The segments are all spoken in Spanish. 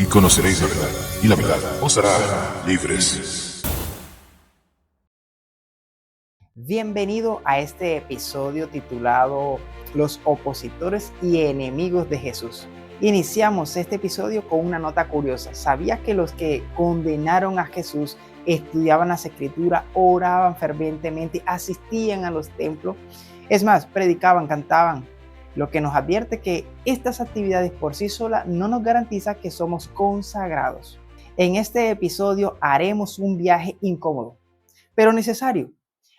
y conoceréis la verdad, y la verdad os hará libres. Bienvenido a este episodio titulado Los opositores y enemigos de Jesús. Iniciamos este episodio con una nota curiosa. ¿Sabías que los que condenaron a Jesús estudiaban las Escrituras, oraban fervientemente, asistían a los templos? Es más, predicaban, cantaban. Lo que nos advierte que estas actividades por sí solas no nos garantiza que somos consagrados. En este episodio haremos un viaje incómodo, pero necesario.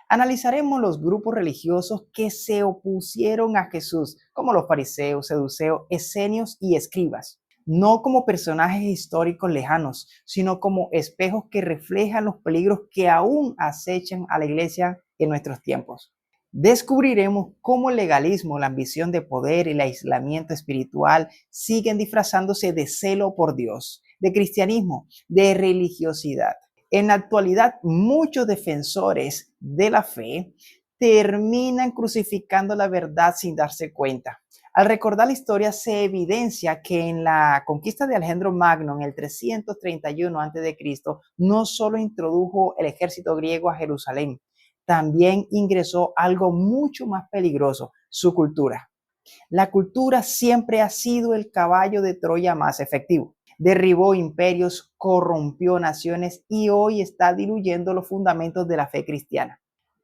Analizaremos los grupos religiosos que se opusieron a Jesús, como los fariseos, saduceos, esenios y escribas, no como personajes históricos lejanos, sino como espejos que reflejan los peligros que aún acechan a la iglesia en nuestros tiempos. Descubriremos cómo el legalismo, la ambición de poder y el aislamiento espiritual siguen disfrazándose de celo por Dios, de cristianismo, de religiosidad. En la actualidad, muchos defensores de la fe terminan crucificando la verdad sin darse cuenta. Al recordar la historia, se evidencia que en la conquista de Alejandro Magno en el 331 a.C., no solo introdujo el ejército griego a Jerusalén, también ingresó algo mucho más peligroso: su cultura. La cultura siempre ha sido el caballo de Troya más efectivo. Derribó imperios, corrompió naciones y hoy está diluyendo los fundamentos de la fe cristiana.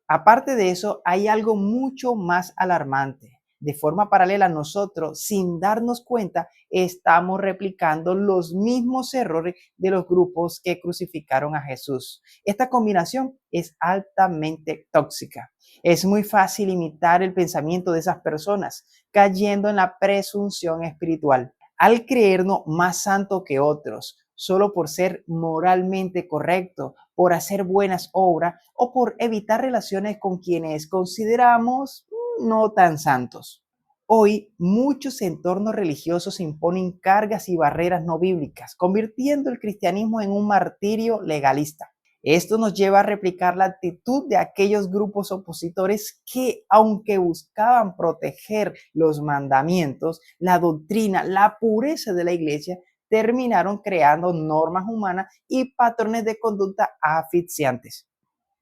Aparte de eso, hay algo mucho más alarmante. De forma paralela, nosotros, sin darnos cuenta, estamos replicando los mismos errores de los grupos que crucificaron a Jesús. Esta combinación es altamente tóxica. Es muy fácil imitar el pensamiento de esas personas, cayendo en la presunción espiritual. Al creernos más santos que otros, solo por ser moralmente correcto, por hacer buenas obras o por evitar relaciones con quienes consideramos no tan santos. Hoy, muchos entornos religiosos imponen cargas y barreras no bíblicas, convirtiendo el cristianismo en un martirio legalista. Esto nos lleva a replicar la actitud de aquellos grupos opositores que, aunque buscaban proteger los mandamientos, la doctrina, la pureza de la iglesia, terminaron creando normas humanas y patrones de conducta asfixiantes.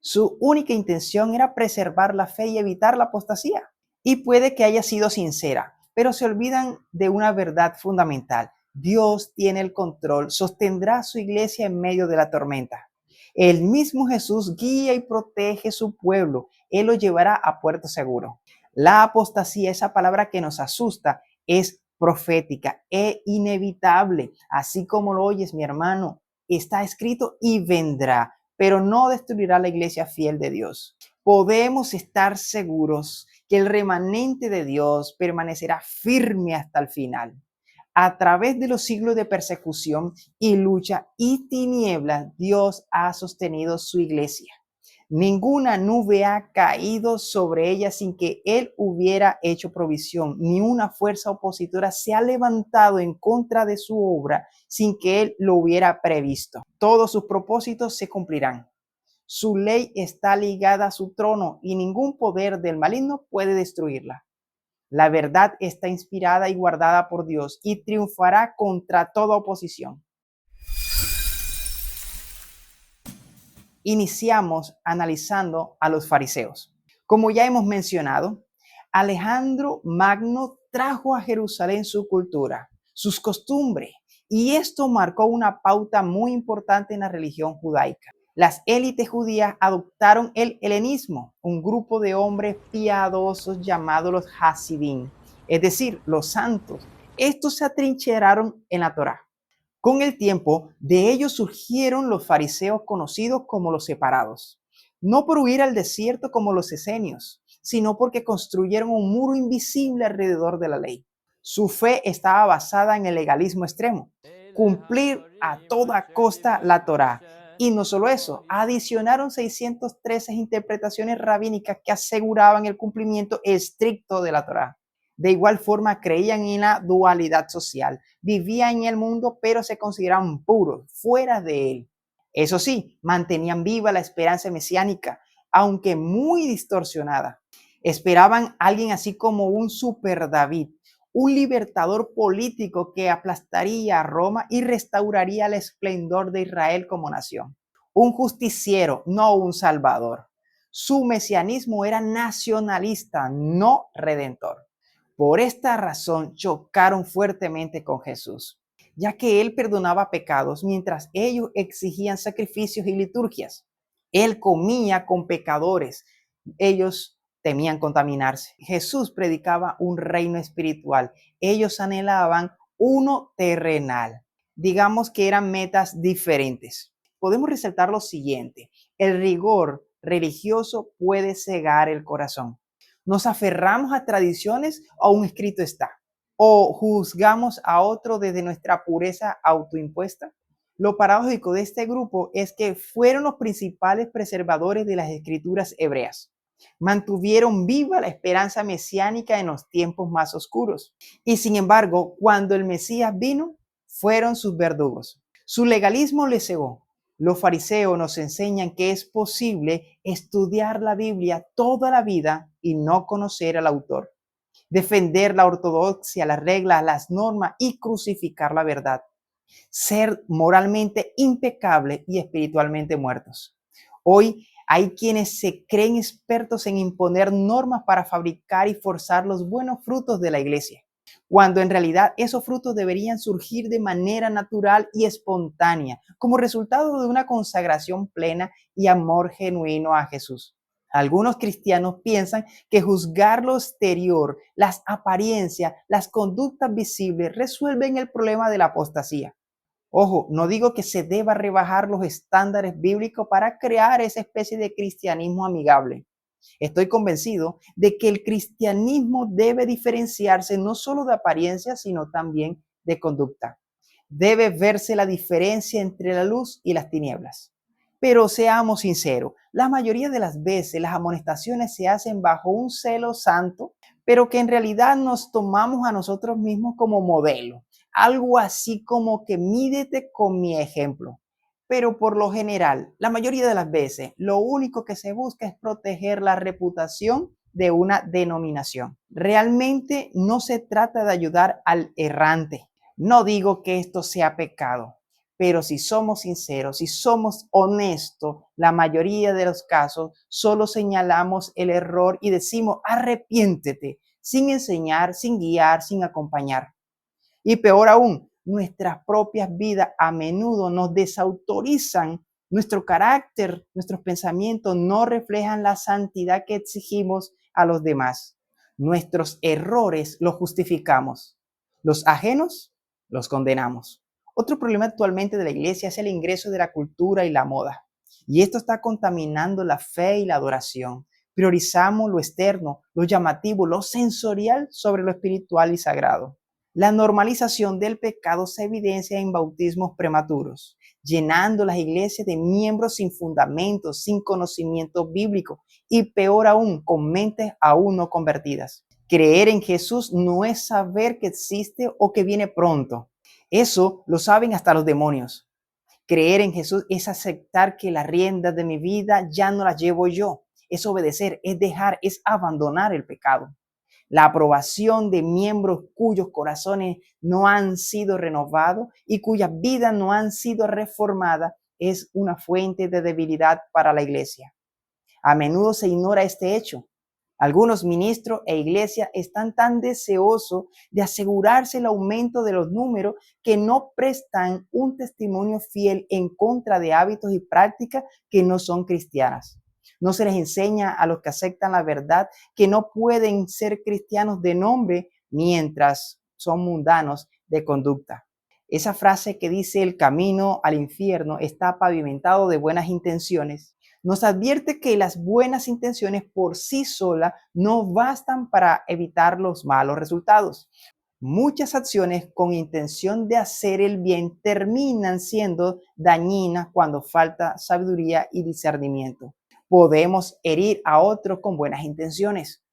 Su única intención era preservar la fe y evitar la apostasía. Y puede que haya sido sincera, pero se olvidan de una verdad fundamental: Dios tiene el control, sostendrá su iglesia en medio de la tormenta. El mismo Jesús guía y protege su pueblo. Él lo llevará a puerto seguro. La apostasía, esa palabra que nos asusta, es profética e inevitable. Así como lo oyes, mi hermano, está escrito y vendrá, pero no destruirá la iglesia fiel de Dios. Podemos estar seguros que el remanente de Dios permanecerá firme hasta el final. A través de los siglos de persecución y lucha y tinieblas, Dios ha sostenido su iglesia. Ninguna nube ha caído sobre ella sin que Él hubiera hecho provisión, ni una fuerza opositora se ha levantado en contra de su obra sin que Él lo hubiera previsto. Todos sus propósitos se cumplirán. Su ley está ligada a su trono y ningún poder del maligno puede destruirla. La verdad está inspirada y guardada por Dios y triunfará contra toda oposición. Iniciamos analizando a los fariseos. Como ya hemos mencionado, Alejandro Magno trajo a Jerusalén su cultura, sus costumbres, y esto marcó una pauta muy importante en la religión judaica. Las élites judías adoptaron el helenismo, un grupo de hombres piadosos llamados los Hasidim, es decir, los santos. Estos se atrincheraron en la Torá. Con el tiempo, de ellos surgieron los fariseos conocidos como los separados, no por huir al desierto como los esenios, sino porque construyeron un muro invisible alrededor de la ley. Su fe estaba basada en el legalismo extremo, cumplir a toda costa la Torá. Y no solo eso, adicionaron 613 interpretaciones rabínicas que aseguraban el cumplimiento estricto de la Torá. De igual forma, creían en la dualidad social. Vivían en el mundo, pero se consideraban puros, fuera de él. Eso sí, mantenían viva la esperanza mesiánica, aunque muy distorsionada. Esperaban a alguien así como un super David, un libertador político que aplastaría a Roma y restauraría el esplendor de Israel como nación. Un justiciero, no un salvador. Su mesianismo era nacionalista, no redentor. Por esta razón chocaron fuertemente con Jesús, ya que él perdonaba pecados mientras ellos exigían sacrificios y liturgias. Él comía con pecadores, ellos temían contaminarse. Jesús predicaba un reino espiritual, ellos anhelaban uno terrenal. Digamos que eran metas diferentes. Podemos resaltar lo siguiente: el rigor religioso puede cegar el corazón. Nos aferramos a tradiciones o un escrito está, o juzgamos a otro desde nuestra pureza autoimpuesta. Lo paradójico de este grupo es que fueron los principales preservadores de las escrituras hebreas. Mantuvieron viva la esperanza mesiánica en los tiempos más oscuros. Y sin embargo, cuando el Mesías vino, fueron sus verdugos. Su legalismo les cegó. Los fariseos nos enseñan que es posible estudiar la Biblia toda la vida y no conocer al autor, defender la ortodoxia, las reglas, las normas y crucificar la verdad, ser moralmente impecables y espiritualmente muertos. Hoy hay quienes se creen expertos en imponer normas para fabricar y forzar los buenos frutos de la iglesia, cuando en realidad esos frutos deberían surgir de manera natural y espontánea, como resultado de una consagración plena y amor genuino a Jesús. Algunos cristianos piensan que juzgar lo exterior, las apariencias, las conductas visibles resuelven el problema de la apostasía. Ojo, no digo que se deba rebajar los estándares bíblicos para crear esa especie de cristianismo amigable. Estoy convencido de que el cristianismo debe diferenciarse no solo de apariencia, sino también de conducta. Debe verse la diferencia entre la luz y las tinieblas. Pero seamos sinceros, la mayoría de las veces las amonestaciones se hacen bajo un celo santo, pero que en realidad nos tomamos a nosotros mismos como modelo. Algo así como que mídete con mi ejemplo. Pero por lo general, la mayoría de las veces, lo único que se busca es proteger la reputación de una denominación. Realmente no se trata de ayudar al errante. No digo que esto sea pecado, pero si somos sinceros, si somos honestos, la mayoría de los casos solo señalamos el error y decimos arrepiéntete, sin enseñar, sin guiar, sin acompañar. Y peor aún, nuestras propias vidas a menudo nos desautorizan. Nuestro carácter, nuestros pensamientos no reflejan la santidad que exigimos a los demás. Nuestros errores los justificamos. Los ajenos los condenamos. Otro problema actualmente de la iglesia es el ingreso de la cultura y la moda. Y esto está contaminando la fe y la adoración. Priorizamos lo externo, lo llamativo, lo sensorial sobre lo espiritual y sagrado. La normalización del pecado se evidencia en bautismos prematuros, llenando las iglesias de miembros sin fundamentos, sin conocimiento bíblico y peor aún, con mentes aún no convertidas. Creer en Jesús no es saber que existe o que viene pronto. Eso lo saben hasta los demonios. Creer en Jesús es aceptar que las riendas de mi vida ya no las llevo yo. Es obedecer, es dejar, es abandonar el pecado. La aprobación de miembros cuyos corazones no han sido renovados y cuyas vidas no han sido reformadas es una fuente de debilidad para la iglesia. A menudo se ignora este hecho. Algunos ministros e iglesias están tan deseosos de asegurarse el aumento de los números que no prestan un testimonio fiel en contra de hábitos y prácticas que no son cristianas. No se les enseña a los que aceptan la verdad que no pueden ser cristianos de nombre mientras son mundanos de conducta. Esa frase que dice el camino al infierno está pavimentado de buenas intenciones nos advierte que las buenas intenciones por sí solas no bastan para evitar los malos resultados. Muchas acciones con intención de hacer el bien terminan siendo dañinas cuando falta sabiduría y discernimiento. Podemos herir a otros con buenas intenciones.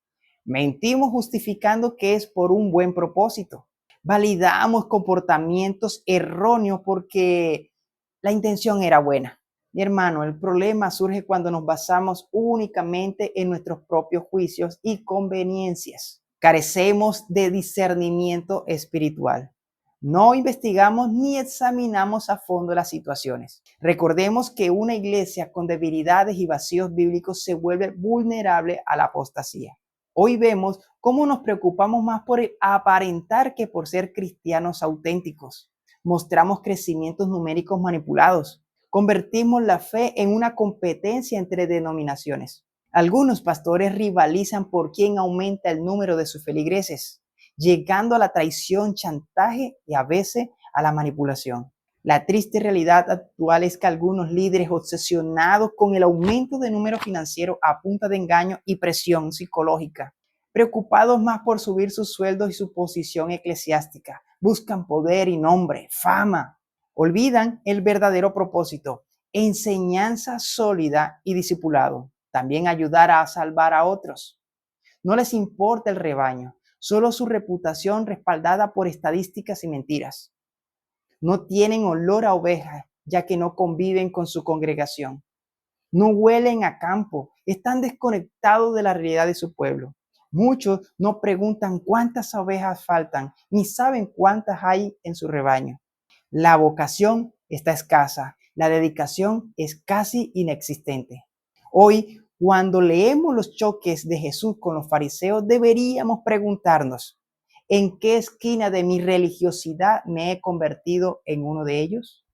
Mentimos justificando que es por un buen propósito. Validamos comportamientos erróneos porque la intención era buena. Mi hermano, el problema surge cuando nos basamos únicamente en nuestros propios juicios y conveniencias. Carecemos de discernimiento espiritual. No investigamos ni examinamos a fondo las situaciones. Recordemos que una iglesia con debilidades y vacíos bíblicos se vuelve vulnerable a la apostasía. Hoy vemos cómo nos preocupamos más por aparentar que por ser cristianos auténticos. Mostramos crecimientos numéricos manipulados. Convertimos la fe en una competencia entre denominaciones. Algunos pastores rivalizan por quién aumenta el número de sus feligreses, llegando a la traición, chantaje y a veces a la manipulación. La triste realidad actual es que algunos líderes obsesionados con el aumento de número financiero a punta de engaño y presión psicológica, preocupados más por subir sus sueldos y su posición eclesiástica, buscan poder y nombre, fama. Olvidan el verdadero propósito, enseñanza sólida y discipulado. También ayudar a salvar a otros. No les importa el rebaño, solo su reputación respaldada por estadísticas y mentiras. No tienen olor a ovejas, ya que no conviven con su congregación. No huelen a campo, están desconectados de la realidad de su pueblo. Muchos no preguntan cuántas ovejas faltan, ni saben cuántas hay en su rebaño. La vocación está escasa, la dedicación es casi inexistente. Hoy, cuando leemos los choques de Jesús con los fariseos, deberíamos preguntarnos, ¿en qué esquina de mi religiosidad me he convertido en uno de ellos?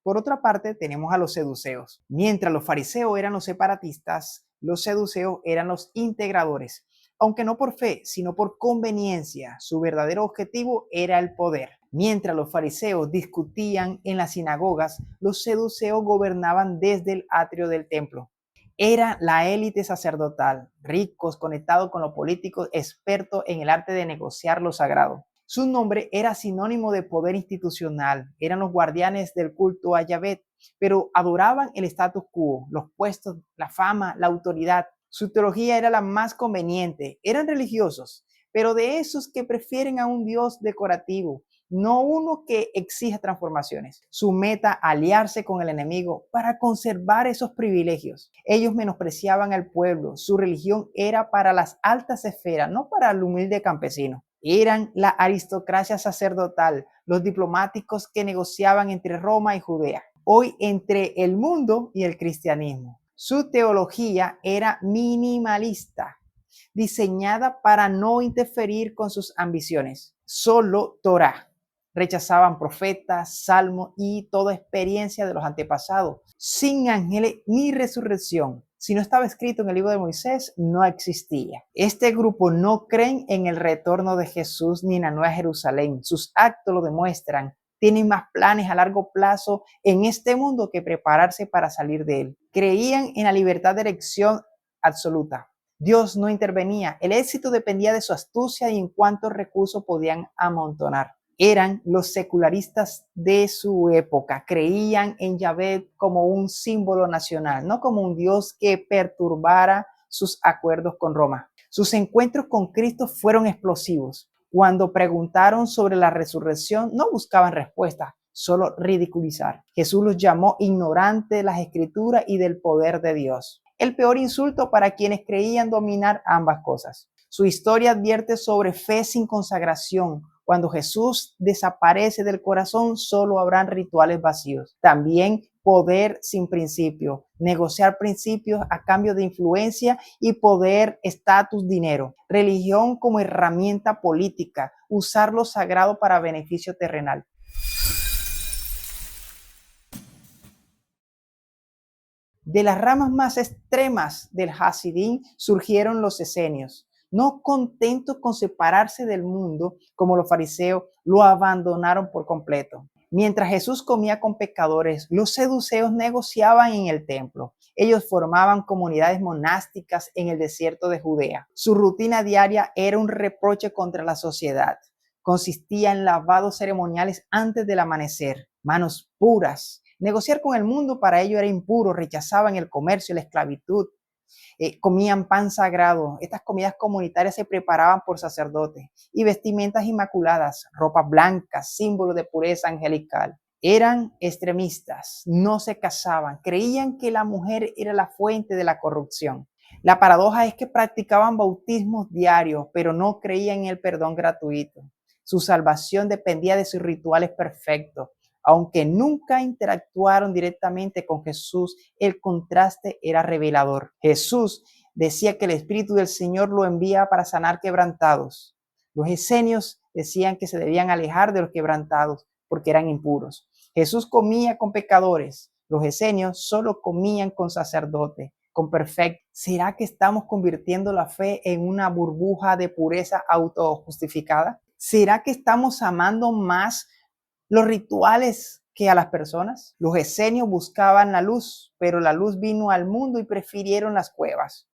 Por otra parte, tenemos a los seduceos. Mientras los fariseos eran los separatistas, los seduceos eran los integradores. Aunque no por fe, sino por conveniencia, su verdadero objetivo era el poder. Mientras los fariseos discutían en las sinagogas, los seduceos gobernaban desde el atrio del templo. Era la élite sacerdotal, ricos, conectados con los políticos, expertos en el arte de negociar lo sagrado. Su nombre era sinónimo de poder institucional, eran los guardianes del culto a Yahvé, pero adoraban el status quo, los puestos, la fama, la autoridad. Su teología era la más conveniente, eran religiosos, pero de esos que prefieren a un Dios decorativo, no uno que exija transformaciones. Su meta, aliarse con el enemigo para conservar esos privilegios. Ellos menospreciaban al pueblo, su religión era para las altas esferas, no para el humilde campesino. Eran la aristocracia sacerdotal, los diplomáticos que negociaban entre Roma y Judea. Hoy entre el mundo y el cristianismo. Su teología era minimalista, diseñada para no interferir con sus ambiciones. Solo Torah. Rechazaban profetas, salmos y toda experiencia de los antepasados. Sin ángeles ni resurrección. Si no estaba escrito en el libro de Moisés, no existía. Este grupo no creen en el retorno de Jesús ni en la Nueva Jerusalén. Sus actos lo demuestran. Tienen más planes a largo plazo en este mundo que prepararse para salir de él. Creían en la libertad de elección absoluta. Dios no intervenía. El éxito dependía de su astucia y en cuántos recursos podían amontonar. Eran los secularistas de su época. Creían en Yahvé como un símbolo nacional, no como un Dios que perturbara sus acuerdos con Roma. Sus encuentros con Cristo fueron explosivos. Cuando preguntaron sobre la resurrección, no buscaban respuestas, solo ridiculizar. Jesús los llamó ignorantes de las Escrituras y del poder de Dios. El peor insulto para quienes creían dominar ambas cosas. Su historia advierte sobre fe sin consagración. Cuando Jesús desaparece del corazón, solo habrán rituales vacíos. También poder sin principio, negociar principios a cambio de influencia y poder, estatus, dinero. Religión como herramienta política, usar lo sagrado para beneficio terrenal. De las ramas más extremas del Hasidín surgieron los esenios. No contentos con separarse del mundo, como los fariseos, lo abandonaron por completo. Mientras Jesús comía con pecadores, los seduceos negociaban en el templo. Ellos formaban comunidades monásticas en el desierto de Judea. Su rutina diaria era un reproche contra la sociedad. Consistía en lavados ceremoniales antes del amanecer, manos puras. Negociar con el mundo para ellos era impuro, rechazaban el comercio y la esclavitud. Comían pan sagrado. Estas comidas comunitarias se preparaban por sacerdotes y vestimentas inmaculadas, ropas blancas, símbolo de pureza angelical. Eran extremistas, no se casaban, creían que la mujer era la fuente de la corrupción. La paradoja es que practicaban bautismos diarios, pero no creían en el perdón gratuito. Su salvación dependía de sus rituales perfectos. Aunque nunca interactuaron directamente con Jesús, el contraste era revelador. Jesús decía que el Espíritu del Señor lo envía para sanar quebrantados. Los esenios decían que se debían alejar de los quebrantados porque eran impuros. Jesús comía con pecadores. Los esenios solo comían con sacerdotes, con perfectos. ¿Será que estamos convirtiendo la fe en una burbuja de pureza autojustificada? ¿Será que estamos amando más los rituales que a las personas? Los esenios buscaban la luz, pero la luz vino al mundo y prefirieron las cuevas.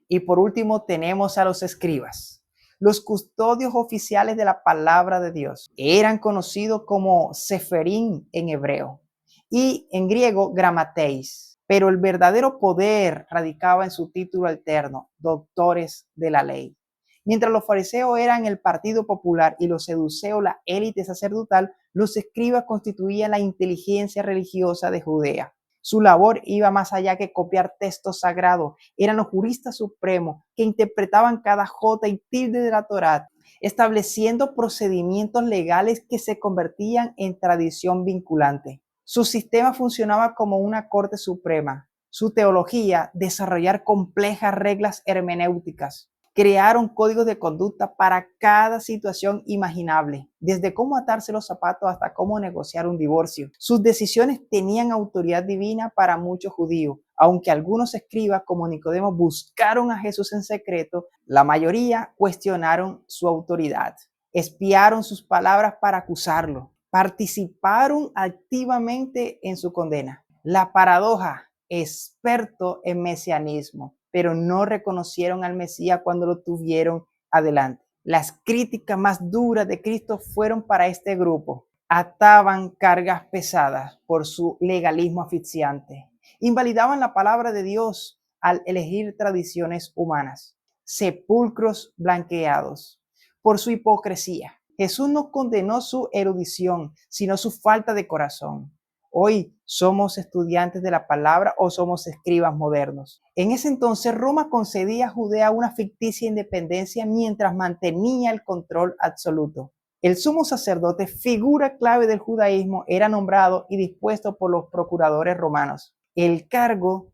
Y por último tenemos a los escribas, los custodios oficiales de la palabra de Dios. Eran conocidos como seferín en hebreo y en griego gramateis. Pero el verdadero poder radicaba en su título alterno, doctores de la ley. Mientras los fariseos eran el partido popular y los seduceos la élite sacerdotal, los escribas constituían la inteligencia religiosa de Judea. Su labor iba más allá que copiar textos sagrados. Eran los juristas supremos que interpretaban cada jota y tilde de la Torá, estableciendo procedimientos legales que se convertían en tradición vinculante. Su sistema funcionaba como una corte suprema. Su teología, desarrollar complejas reglas hermenéuticas. Crearon códigos de conducta para cada situación imaginable, desde cómo atarse los zapatos hasta cómo negociar un divorcio. Sus decisiones tenían autoridad divina para muchos judíos. Aunque algunos escribas como Nicodemo buscaron a Jesús en secreto, la mayoría cuestionaron su autoridad. Espiaron sus palabras para acusarlo. Participaron activamente en su condena. La paradoja, experto en mesianismo, pero no reconocieron al Mesías cuando lo tuvieron adelante. Las críticas más duras de Cristo fueron para este grupo. Ataban cargas pesadas por su legalismo asfixiante. Invalidaban la palabra de Dios al elegir tradiciones humanas. Sepulcros blanqueados por su hipocresía. Jesús no condenó su erudición, sino su falta de corazón. Hoy somos estudiantes de la palabra o somos escribas modernos. En ese entonces Roma concedía a Judea una ficticia independencia mientras mantenía el control absoluto. El sumo sacerdote, figura clave del judaísmo, era nombrado y dispuesto por los procuradores romanos. El cargo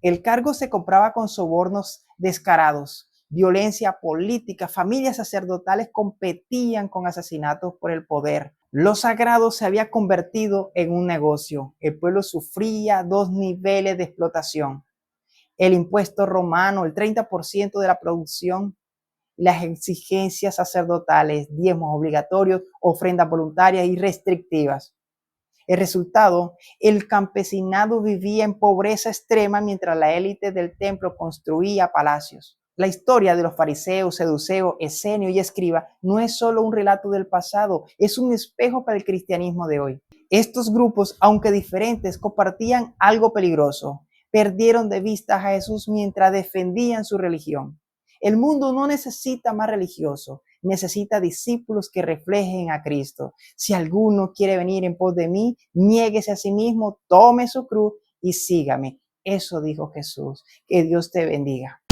se compraba con sobornos descarados, violencia política, familias sacerdotales competían con asesinatos por el poder. Lo sagrado se había convertido en un negocio. El pueblo sufría dos niveles de explotación. El impuesto romano, el 30% de la producción, las exigencias sacerdotales, diezmos obligatorios, ofrendas voluntarias y restrictivas. El resultado, el campesinado vivía en pobreza extrema mientras la élite del templo construía palacios. La historia de los fariseos, seduceos, esenios y escribas no es solo un relato del pasado, es un espejo para el cristianismo de hoy. Estos grupos, aunque diferentes, compartían algo peligroso. Perdieron de vista a Jesús mientras defendían su religión. El mundo no necesita más religiosos, necesita discípulos que reflejen a Cristo. Si alguno quiere venir en pos de mí, niéguese a sí mismo, tome su cruz y sígame. Eso dijo Jesús. Que Dios te bendiga.